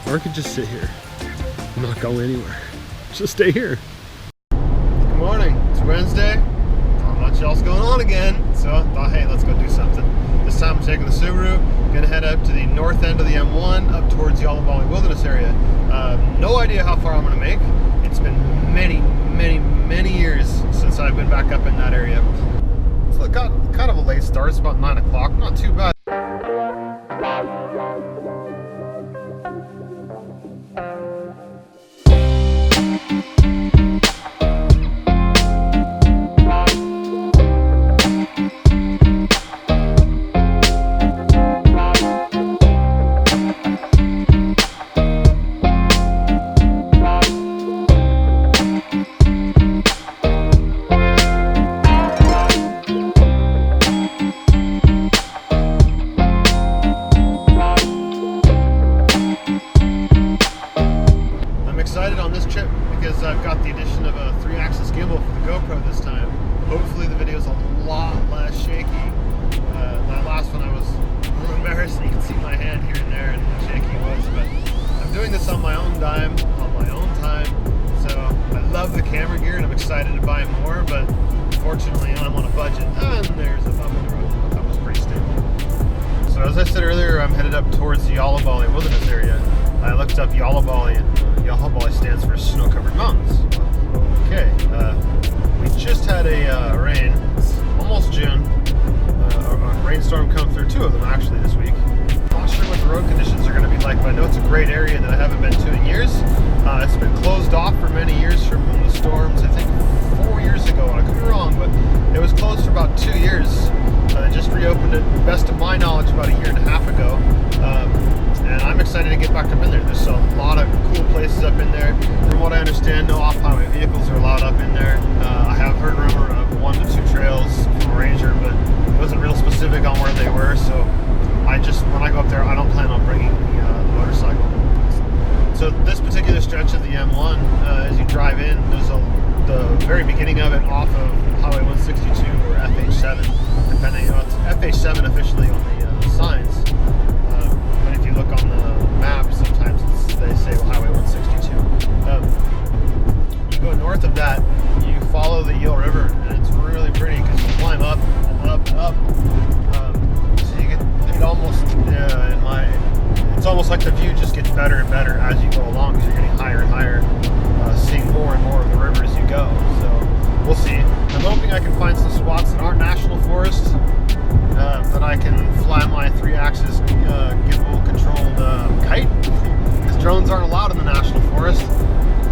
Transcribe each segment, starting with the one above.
Or I could just sit here and not go anywhere. Just stay here. Good morning. It's Wednesday. Not much else going on again. So I thought, hey, let's go do something. This time I'm taking the Subaru. Gonna head up to the north end of the M1 up towards Yolla Bolly wilderness area. No idea how far I'm gonna make. It's been many years since I've been back up in that area. So it got kind of a late start. It's about 9 o'clock. Not too bad. On this trip because I've got the addition of a 3-axis gimbal for the GoPro this time. Hopefully the video's a lot less shaky. My last one I was a little embarrassed. You can see my hand here and there and how shaky it was, but I'm doing this on my own dime, on my own time. So I love the camera gear and I'm excited to buy more, but unfortunately I'm on a budget. And there's a bump in the road. That was pretty stable. So as I said earlier, I'm headed up towards the Yolla Bolly wilderness area. I looked up Yolla Bolly, and Yolla Bolly stands for snow-covered mountains. Okay, we just had a rain, it's almost June, a rainstorm come through, 2 of them actually this week. I'm not sure what the road conditions are going to be like, but I know it's a great area that I haven't been to in years. It's been closed off for many years from the storms, I think 4 years ago, I could be wrong, but it was closed for about 2 years. They just reopened it, best of my knowledge, about 1.5 years ago. And I'm excited to get back up in there. There's a lot of cool places up in there. From what I understand, no off-highway vehicles are allowed up in there. I have heard rumor of 1 to 2 trails from a ranger, but it wasn't real specific on where they were. So when I go up there, I don't plan on bringing the motorcycle. So this particular stretch of the M1, as you drive in, there's the very beginning of it off of Highway 162 or FH7, depending on FH7 officially on the signs. But if you look on the map, sometimes they say Highway 162. You go north of that, you follow the Yolla River, and it's really pretty because you climb up and up and up. So you get it's almost like the view just gets better and better as you go along because you're getting higher and higher, seeing more and more of the river as you go. So we'll see. I'm hoping I can find some spots that aren't national forests that I can fly my 3-axis gimbal controlled kite, because drones aren't allowed in the national forest.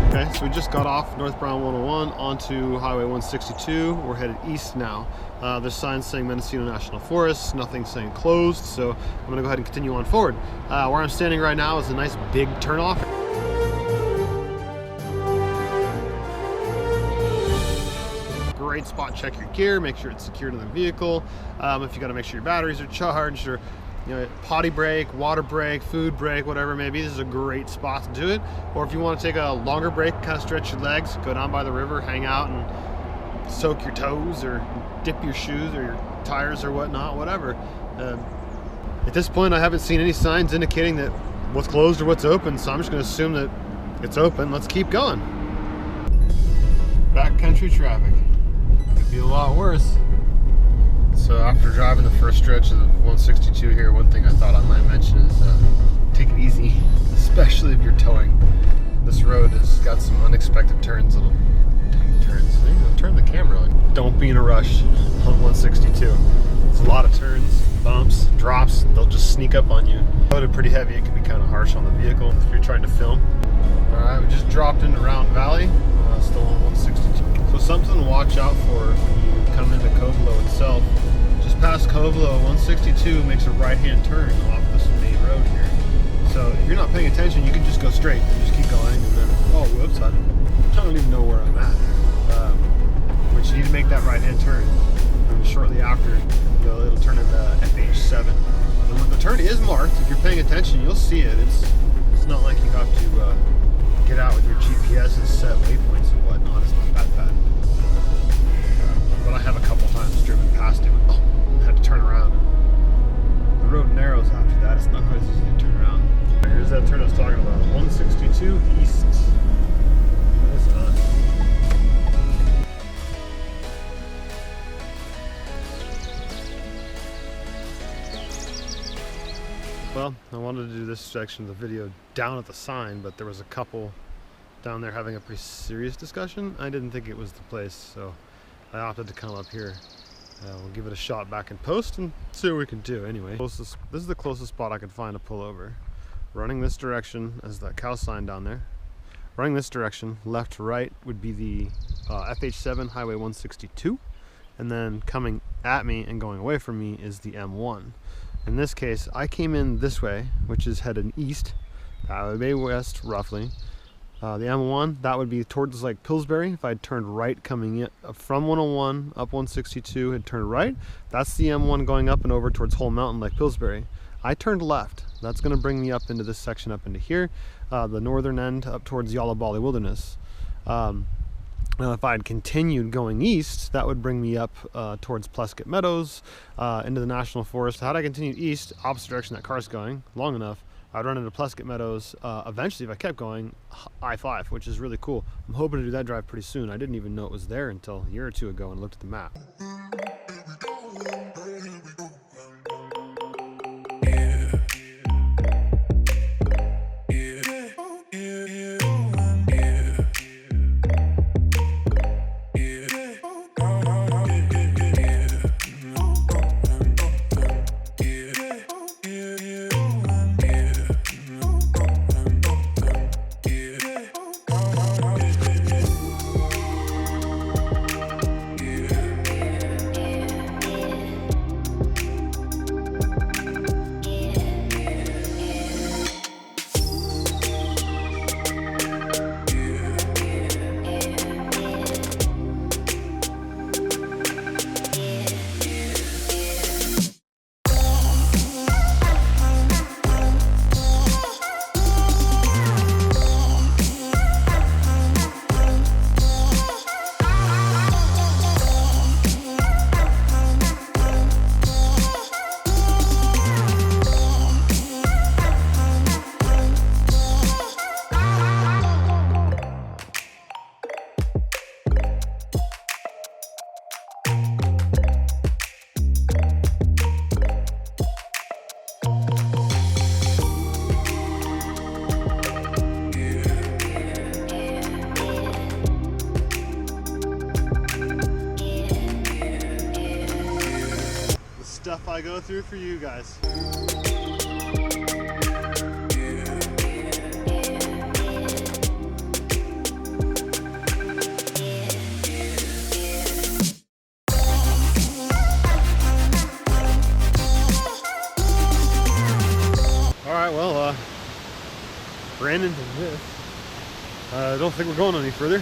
Okay, so we just got off northbound 101 onto Highway 162. We're headed east now. There's signs saying Mendocino National Forest, nothing saying closed, so I'm going to go ahead and continue on forward. Where I'm standing right now is a nice big turnoff. Great spot, check your gear, make sure it's secured in the vehicle. If you got to make sure your batteries are charged, or potty break, water break, food break, whatever it may be, this is a great spot to do it. Or if you want to take a longer break, kind of stretch your legs, go down by the river, hang out and soak your toes or dip your shoes or your tires or whatnot, whatever. At this point I haven't seen any signs indicating that what's closed or what's open, so I'm just going to assume that it's open. Let's keep going. Backcountry traffic. Could be a lot worse. So after driving the first stretch of the 162 here, one thing I thought I might mention is take it easy, especially if you're towing. This road has got some unexpected turns, little turns. Turn the camera on. Don't be in a rush on 162. There's a lot of turns, bumps, drops. They'll just sneak up on you. Loaded pretty heavy, it can be kind of harsh on the vehicle if you're trying to film. Alright, we just dropped into Round Valley, still on 162. So something to watch out for when you come into Covelo itself. Just past Covelo, 162 makes a right-hand turn off this main road here. So if you're not paying attention, you can just go straight and just keep going, and then, oh, whoops, I don't even know where I'm at. But you need to make that right-hand turn. And shortly after, it'll turn into FH7. And when the turn is marked, if you're paying attention, you'll see it. It's not like you have to get out with your GPS and set waypoints and whatnot. It's not that bad. But I have a couple times driven past it. Oh, I had to turn around. The road narrows after that. It's not quite as easy to turn around. Here's that turn I was talking about. due east this time. Well, I wanted to do this section of the video down at the sign, but there was a couple down there having a pretty serious discussion. I didn't think it was the place, so I opted to come up here. We'll give it a shot back in post and see what we can do. Anyway, this is the closest spot I could find to pull over. Running this direction as that cow sign down there. Running this direction, left to right, would be the FH7 Highway 162. And then coming at me and going away from me is the M1. In this case, I came in this way, which is headed east, that would be west roughly. The M1, that would be towards like Pillsbury. If I'd turned right coming in from 101 up 162, had turned right, that's the M1 going up and over towards Whole Mountain like Pillsbury. I turned left. That's going to bring me up into this section up into here, the northern end up towards Yolla Bolly Wilderness. Now if I had continued going east, that would bring me up towards Plesket Meadows, into the National Forest. Had I continued east, opposite direction that car's going, long enough, I'd run into Plesket Meadows. Eventually, if I kept going, I-5, which is really cool. I'm hoping to do that drive pretty soon. I didn't even know it was there until a year or two ago and looked at the map. Stuff I go through for you guys. Alright, well, ran into this. I don't think we're going any further.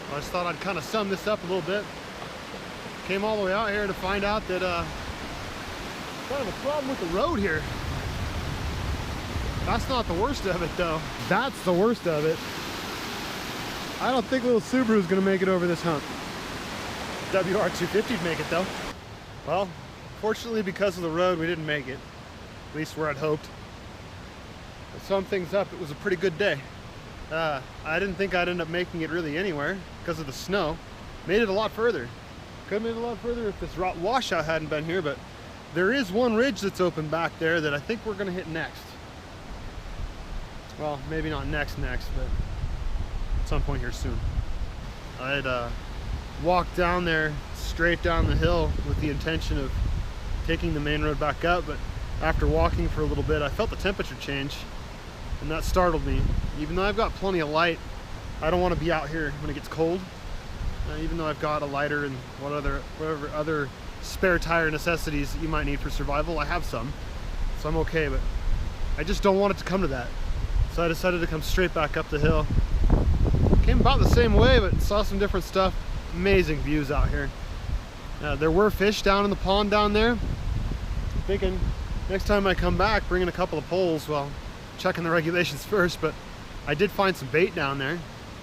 I just thought I'd kind of sum this up a little bit. Came all the way out here to find out that kind of a problem with the road here. That's not the worst of it though. That's the worst of it. I don't think little Subaru's gonna make it over this hump. WR250'd make it though. Well, fortunately because of the road we didn't make it. At least where I'd hoped. To sum things up, it was a pretty good day. I didn't think I'd end up making it really anywhere because of the snow. Made it a lot further. Could have made it a lot further if this washout hadn't been here, but there is one ridge that's open back there that I think we're gonna hit next. Well, maybe not next, but at some point here soon. I'd walked down there straight down the hill with the intention of taking the main road back up, but after walking for a little bit, I felt the temperature change. And that startled me. Even though I've got plenty of light, I don't want to be out here when it gets cold. Even though I've got a lighter and whatever other spare tire necessities that you might need for survival, I have some. So I'm okay, but I just don't want it to come to that. So I decided to come straight back up the hill, Came about the same way, but saw some different stuff. Amazing views out here. There were fish down in the pond down there. I'm thinking next time I come back, bringing a couple of poles. Well, checking the regulations first, but I did find some bait down there,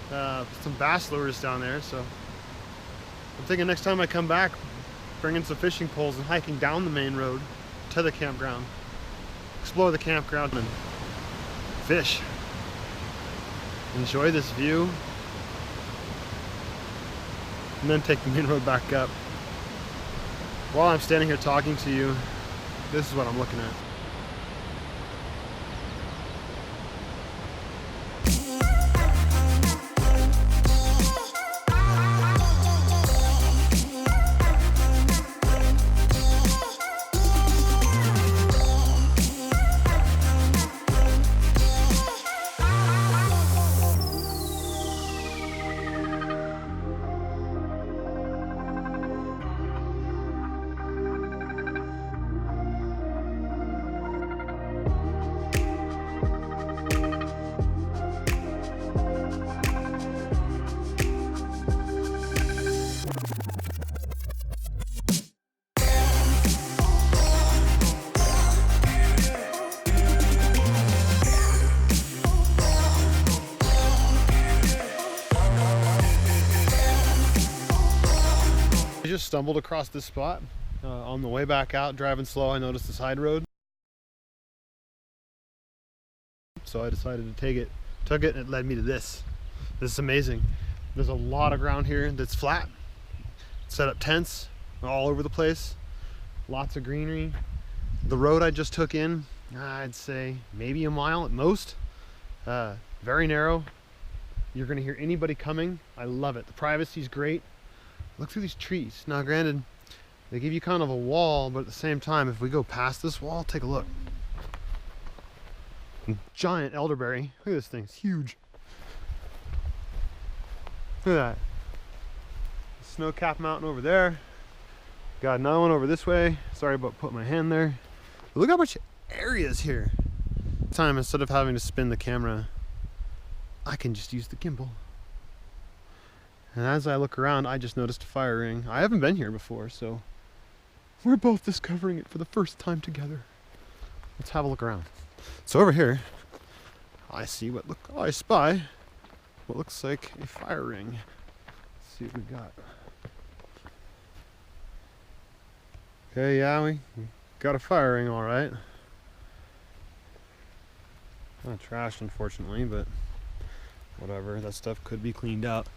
some bass lures down there. So I'm thinking next time I come back, bringing some fishing poles and hiking down the main road to the campground, explore the campground and fish. Enjoy this view, and then take the main road back up. While I'm standing here talking to you, this is what I'm looking at. I just stumbled across this spot on the way back out, driving slow. I noticed the side road, so I decided to take it. Took it, and it led me to this. This is amazing. There's a lot of ground here that's flat. Set up tents all over the place. Lots of greenery. The road I just took in, I'd say maybe a mile at most. Very narrow. You're gonna hear anybody coming. I love it. The privacy's great. Look through these trees. Now granted, they give you kind of a wall, but at the same time, if we go past this wall, take a look. Giant elderberry. Look at this thing, it's huge. Look at that. Snow-capped mountain over there. Got another one over this way. Sorry about putting my hand there. But look how much area is here. Time, instead of having to spin the camera, I can just use the gimbal. And as I look around, I just noticed a fire ring. I haven't been here before, so we're both discovering it for the first time together. Let's have a look around. So over here, I spy what looks like a fire ring. Let's see what we got. Okay, yeah, we got a fire ring, all right. Not trashed, unfortunately, but whatever. That stuff could be cleaned out.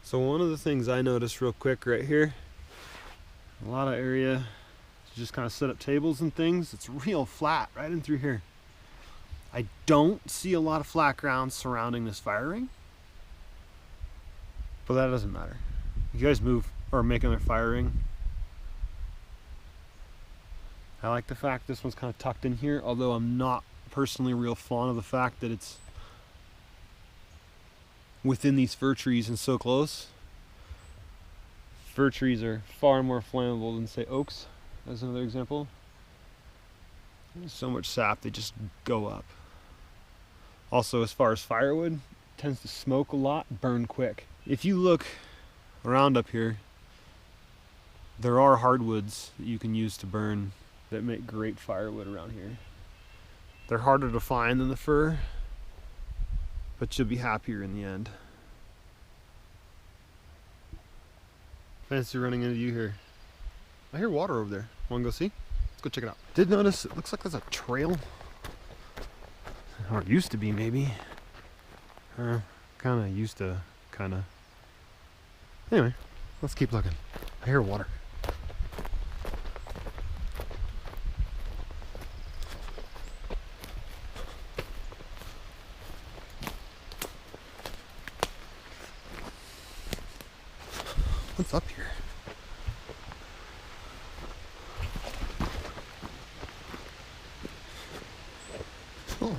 So one of the things I noticed real quick right here, a lot of area to just kind of set up tables and things. It's real flat right in through here. I don't see a lot of flat ground surrounding this fire ring, but that doesn't matter. You guys move or make another fire ring. I like the fact this one's kind of tucked in here, although I'm not personally real fond of the fact that it's within these fir trees and so close. Fir trees are far more flammable than, say, oaks, as another example. There's so much sap, they just go up. Also, as far as firewood, it tends to smoke a lot, burn quick. If you look around up here, there are hardwoods that you can use to burn that make great firewood around here. They're harder to find than the fir, but you'll be happier in the end. Fancy running into you here. I hear water over there. Wanna go see? Let's go check it out. Did notice it looks like there's a trail. Or it used to be, maybe. Kinda used to, kinda. Anyway, let's keep looking. I hear water. What's up here? Oh.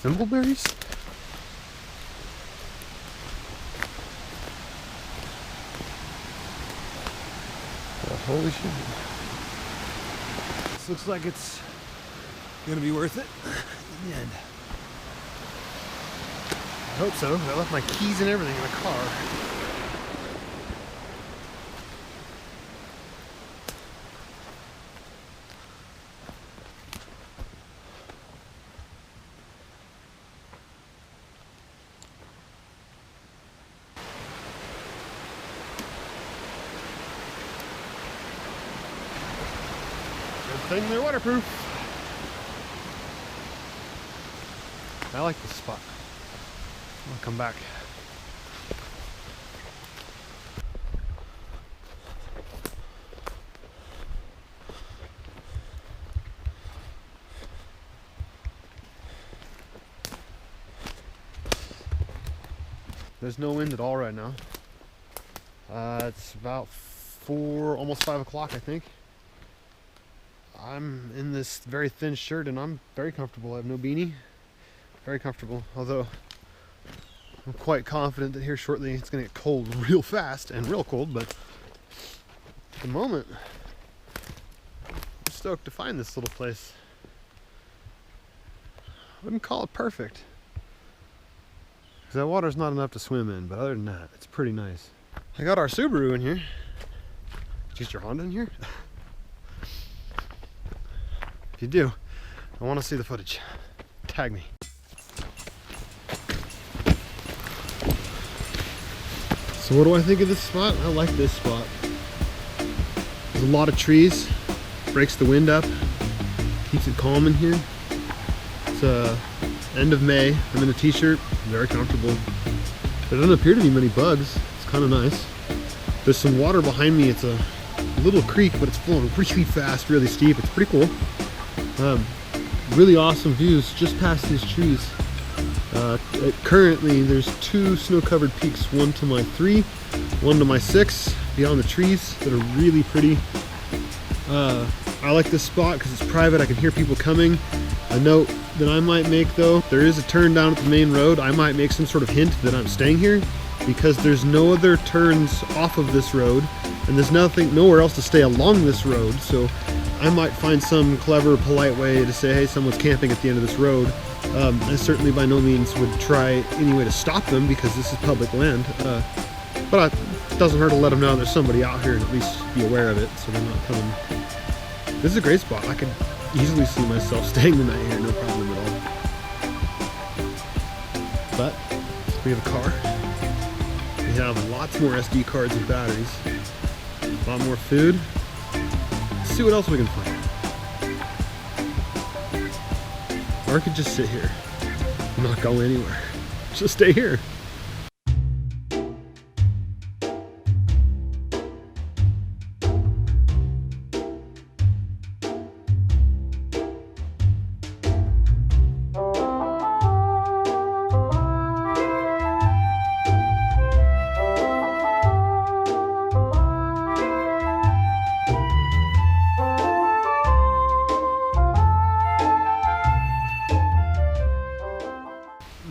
Thimbleberries? Oh, holy shit. This looks like it's gonna be worth it in the end. I hope so. I left my keys and everything in the car. Good thing they're waterproof. I like this spot. I'll come back. There's no wind at all right now. It's about almost 5 o'clock, I think. I'm in this very thin shirt and I'm very comfortable. I have no beanie. Very comfortable, although I'm quite confident that here shortly it's going to get cold real fast and real cold, but at the moment I'm stoked to find this little place. I wouldn't call it perfect because that water's not enough to swim in, but other than that, it's pretty nice. I got our Subaru in here. Is your Honda in here? If you do, I want to see the footage. Tag me. So what do I think of this spot? I like this spot. There's a lot of trees, breaks the wind up, keeps it calm in here. It's end of May. I'm in a t-shirt, very comfortable. There doesn't appear to be many bugs. It's kind of nice. There's some water behind me. It's a little creek, but it's flowing really fast, really steep. It's pretty cool. Really awesome views just past these trees. Currently there's 2 snow-covered peaks, one to my 3, one to my 6, beyond the trees, that are really pretty. I like this spot because it's private. I can hear people coming. A note that I might make though, there is a turn down at the main road. I might make some sort of hint that I'm staying here because there's no other turns off of this road and there's nowhere else to stay along this road. So I might find some clever, polite way to say, hey, someone's camping at the end of this road. I certainly by no means would try any way to stop them because this is public land. But it doesn't hurt to let them know there's somebody out here and at least be aware of it so they're not coming. This is a great spot. I could easily see myself staying the night here, no problem at all. But we have a car. We have lots more SD cards and batteries. A lot more food. Let's see what else we can find. Or I could just sit here and not go anywhere. Just stay here.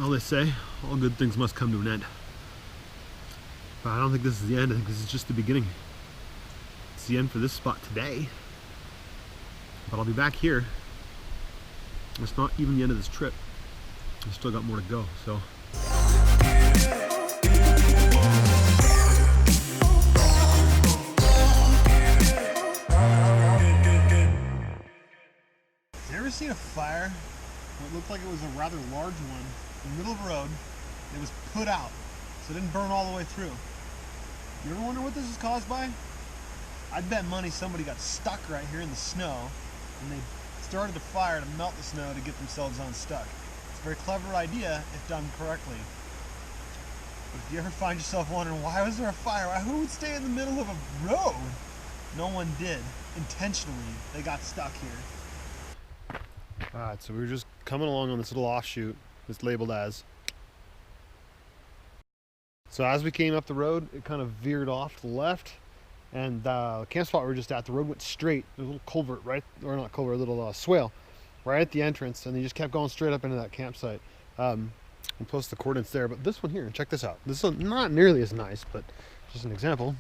They say all good things must come to an end, but I don't think this is the end. I think this is just the beginning. It's the end for this spot today, but I'll be back here. It's not even the end of this trip. I've still got more to go, so you ever seen a fire? What looked like it was a rather large one in the middle of a road. It was put out, so it didn't burn all the way through. You ever wonder what this is caused by? I'd bet money somebody got stuck right here in the snow and they started a fire to melt the snow to get themselves unstuck. It's a very clever idea if done correctly. But if you ever find yourself wondering, why was there a fire? Who would stay in the middle of a road? No one did. Intentionally, they got stuck here. Alright, so we were just coming along on this little offshoot that's labeled as. So as we came up the road, it kind of veered off to the left, and the camp spot we were just at, the road went straight. There's a little culvert, right, or not culvert, a little swale right at the entrance, and they just kept going straight up into that campsite. I'll post the coordinates there, but this one here, check this out. This one not nearly as nice, but just an example.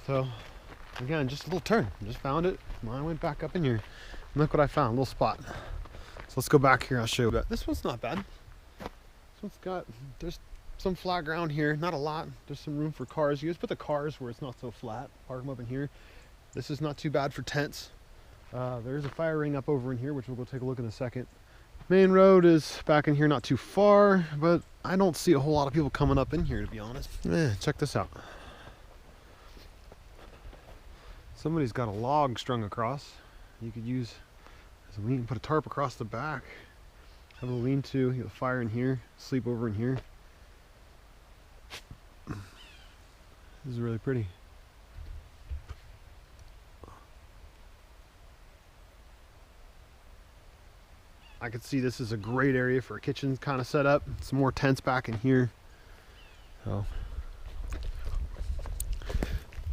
So again, just a little turn. Just found it. I went back up in here. And look what I found, a little spot. So let's go back here, I'll show you. This one's not bad. This one's got, there's some flat ground here, not a lot. There's some room for cars. You just put the cars where it's not so flat. Park them up in here. This is not too bad for tents. There's a fire ring up over in here, which we'll go take a look in a second. Main road is back in here, not too far, but I don't see a whole lot of people coming up in here, to be honest. Check this out. Somebody's got a log strung across. You could use as a lean, put a tarp across the back. Have a lean-to, you have a fire in here, sleep over in here. This is really pretty. I could see this is a great area for a kitchen kind of setup. Some more tents back in here. So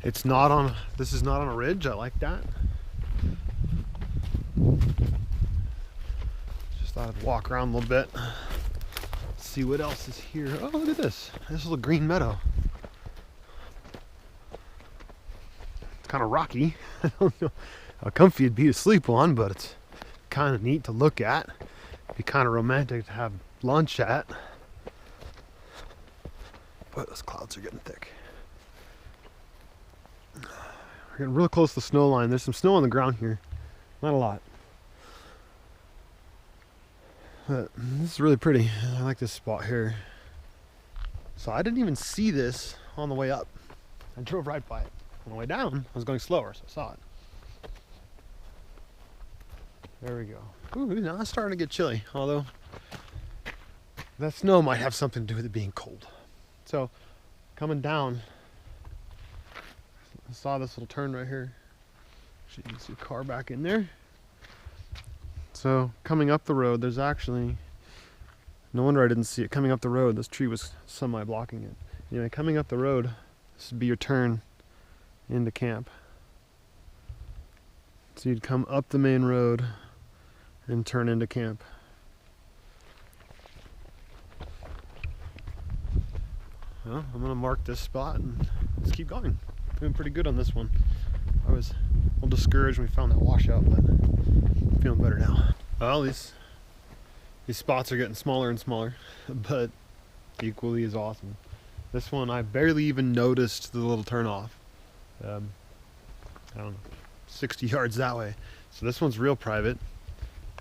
it's not on, this is not on a ridge. I like that. Just thought I'd walk around a little bit. See what else is here. Oh, look at this. This is a green meadow. It's kind of rocky. I don't know how comfy it'd be to sleep on, but it's kind of neat to look at. It'd be kind of romantic to have lunch at. But those clouds are getting thick. We're getting real close to the snow line. There's some snow on the ground here. Not a lot. But this is really pretty. I like this spot here. So I didn't even see this on the way up. I drove right by it. On the way down, I was going slower, so I saw it. There we go. Ooh, now it's starting to get chilly, although that snow might have something to do with it being cold. So, coming down, I saw this little turn right here. Actually, you can see a car back in there. So, coming up the road, there's actually, no wonder I didn't see it. Coming up the road, this tree was semi-blocking it. Anyway, coming up the road, this would be your turn into camp. So you'd come up the main road and turn into camp. Well, I'm gonna mark this spot and let's keep going. Doing pretty good on this one. I was a little discouraged when we found that washout, but I'm feeling better now. Well, these spots are getting smaller and smaller, but equally as awesome. This one, I barely even noticed the little turnoff. I don't know, 60 yards that way. So this one's real private.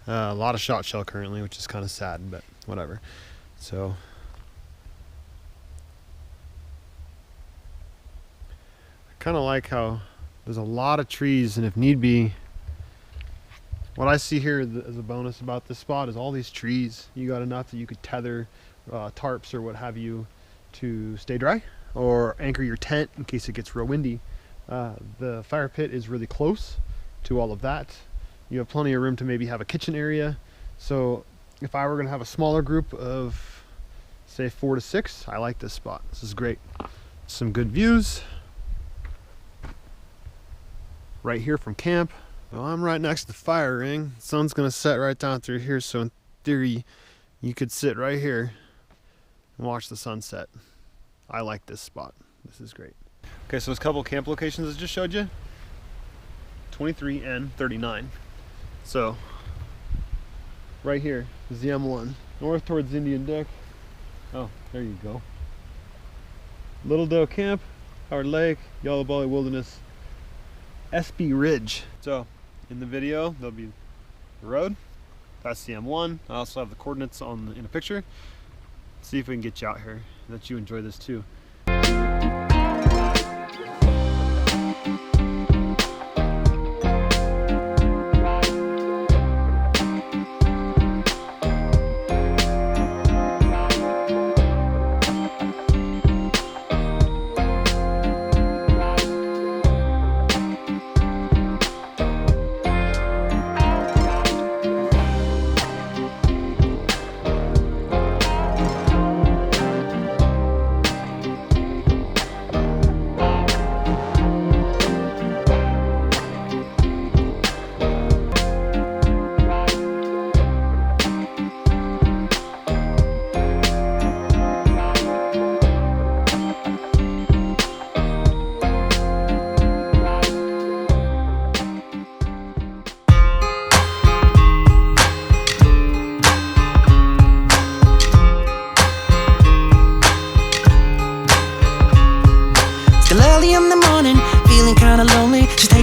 A lot of shot shell currently, which is kind of sad, but whatever. So I kind of like how there's a lot of trees, and if need be, what I see here as a bonus about this spot is all these trees. You got enough that you could tether tarps or what have you to stay dry, or anchor your tent in case it gets real windy. The fire pit is really close to all of that. You have plenty of room to maybe have a kitchen area. So if I were going to have a smaller group of, say, 4 to 6, I like this spot. This is great. Some good views right here from camp. Well, I'm right next to the fire ring. The sun's going to set right down through here, so in theory you could sit right here and watch the sunset. I like this spot. This is great. Okay, so there's a couple camp locations I just showed you. 23 and 39. So right here is the M1 north towards Indian Duck. Oh, there you go. Little Doe Camp, Howard Lake, Yolla Bolly Wilderness, SB Ridge. So in the video there'll be the road. That's the M1. I also have the coordinates in a picture. See if we can get you out here, that you enjoy this too.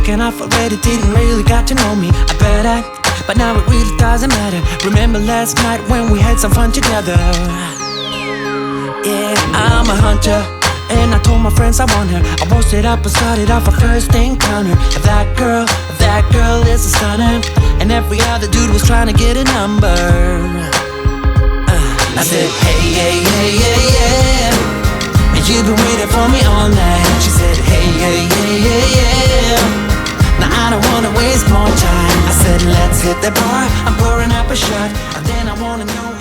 breaking off already, didn't really got to know me. I bet I, but now it really doesn't matter. Remember last night when we had some fun together. Yeah, I'm a hunter, and I told my friends I want her. I posted up and started off our first encounter. That girl is a stunner, and every other dude was trying to get a number. I said, hey, yeah, yeah, yeah, yeah, and you've been waiting for me all night. She said, hey, yeah, yeah, yeah, yeah, now I don't wanna waste more time. I said, let's hit the bar, I'm pouring up a shot, and then I wanna know